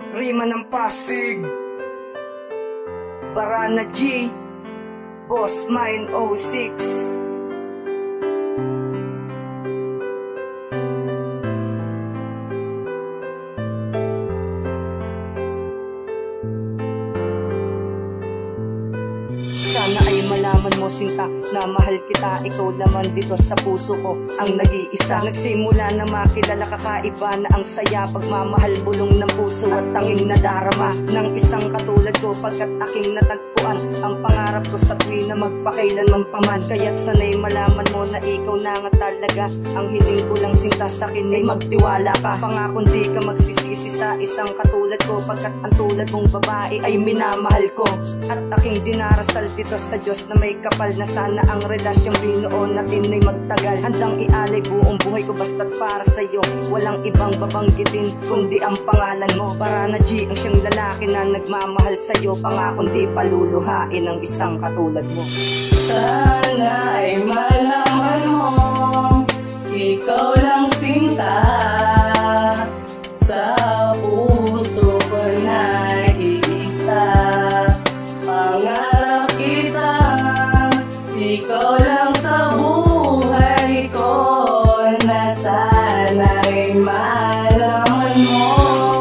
Rima ng Pasig, Barana G, Boss Mine 06. Sana ay malaman mo sinta na mahal kita. Ikaw naman dito sa puso ko ang nag-iisa. Nagsimula na makilala kakaiba na ang saya. Pagmamahal bulong ng puso at tanging nadarama ng isang katulad ko. Pagkat aking natagpuan ang pangarap ko sa tuwi na magpakailanman paman. Kaya't sana'y malaman mo na ikaw na nga talaga ang hiling ko lang sinta. Sa akin ay magtiwala ka. Pangakong di ka magsisisi sa isang katulad ko. Pagkat ang tulad mong babae ay minamahal ko. At aking dinarasal dito sa Diyos na may kapal na sana ang relasyong binuo natin ay magtagal. Handang ialay buong buhay ko basta't para sa'yo. Walang ibang babanggitin kundi ang pangalan mo. Barana G ang siyang lalaki na nagmamahal sa'yo. Pangakong di paluluhain ang isang katulad mo. Sana ay malaman mo, ikaw lang sinta. Sa puso ko nag-iisa. Pangarap kita, ikaw lang sa buhay ko. Na sana'y malaman mo.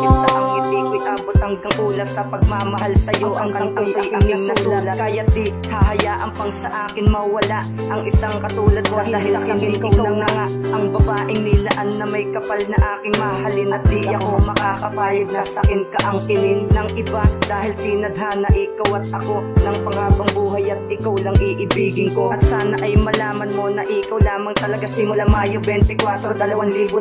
Kita ang ngiti ko'y abot hanggang ulap. Sa pagmamahal sa'yo ang kantang ay aming nasulat. Kaya't di hahayaan pang sa akin mawala ang isang katulad mo. Dahil sa akin ikaw lang na nga ang babaeng nilaan na may kapal na aking mahalin. At di ako makakapayag na sa akin ka ang kinin ng iba. Dahil tinadhana ikaw at ako ng panghabang buhay at ikaw lang iibigin ko. At sana ay malaman mo na ikaw lamang talaga simula Mayo 24, 2012.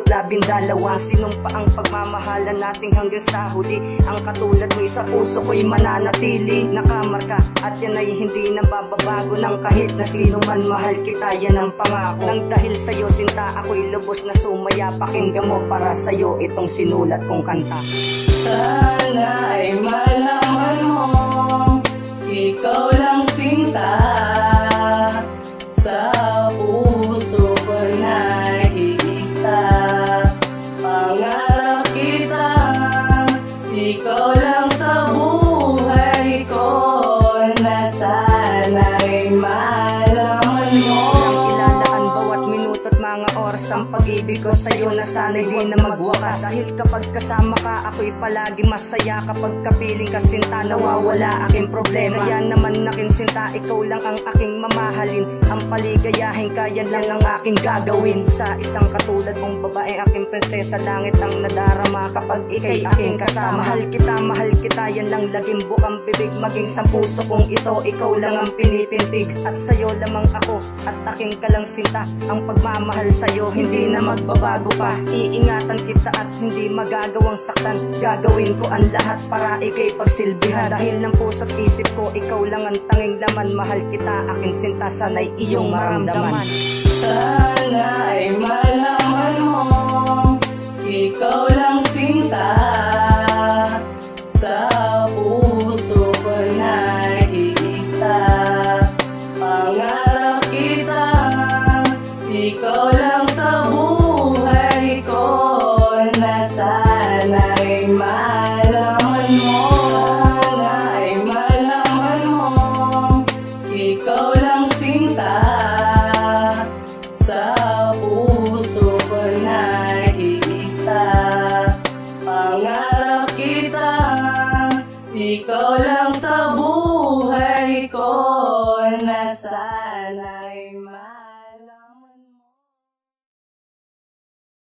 Sinumpa ang pagmamahalan nating hanggang sa huli. Ang katulad mo sa puso ko'y mananatili. Nakamarka at yan ay hindi na bababago ng kahit na sino man. Mahal kita, yan ang pangako. Nang dahil sa'yo sinta ako'y lubos na sumaya. Pakinggan mo para sa'yo itong sinulat kong kanta. Sana ay malaman mo, ikaw lang sinta. Sa puso ko nag-iisa. Pangarap kita, ikaw lang sa buhay ko. Na sana'y malaman mo. Ilalaan bawat minuto't mga oras ang pag-ibig ko sa'yo na sana'y di na magwakas. Dahil kapag kasama ka ako'y palagi masaya. Kapag kapiling ka sinta nawawala aking problema. Kaya naman aking sinta ikaw lang ang aking mamahalin. Ang paligayahin ka yan lang ang aking gagawin. Sa isang katulad mong babae aking prinsesa. Langit ang nadarama kapag ika'y aking kasama. Mahal kita yan lang laging bukang bibig. Maging sa puso kong ito ikaw lang ang pinipintig. At sa'yo lamang ako at aking kalang sinta. Ang pagmamahal sa'yo hindi na magbabago pa. Iingatan kita at hindi magagawang saktan. Gagawin ko ang lahat para ika'y pagsilbihan. Dahil ng puso't isip ko ikaw lang ang tanging laman. Mahal kita aking sinta, sana'y iyong maramdaman. Sana ay malaman mo, ikaw lang sinta. Sa puso ko nag-iisa. Pangarap kita, ikaw lang sa buhay ko. Na sana'y malaman mo. Sana ay malaman mo, ikaw lang sinta. Sa puso ko nag-iisa. Pangarap kita, ikaw lang sa buhay ko. Na sana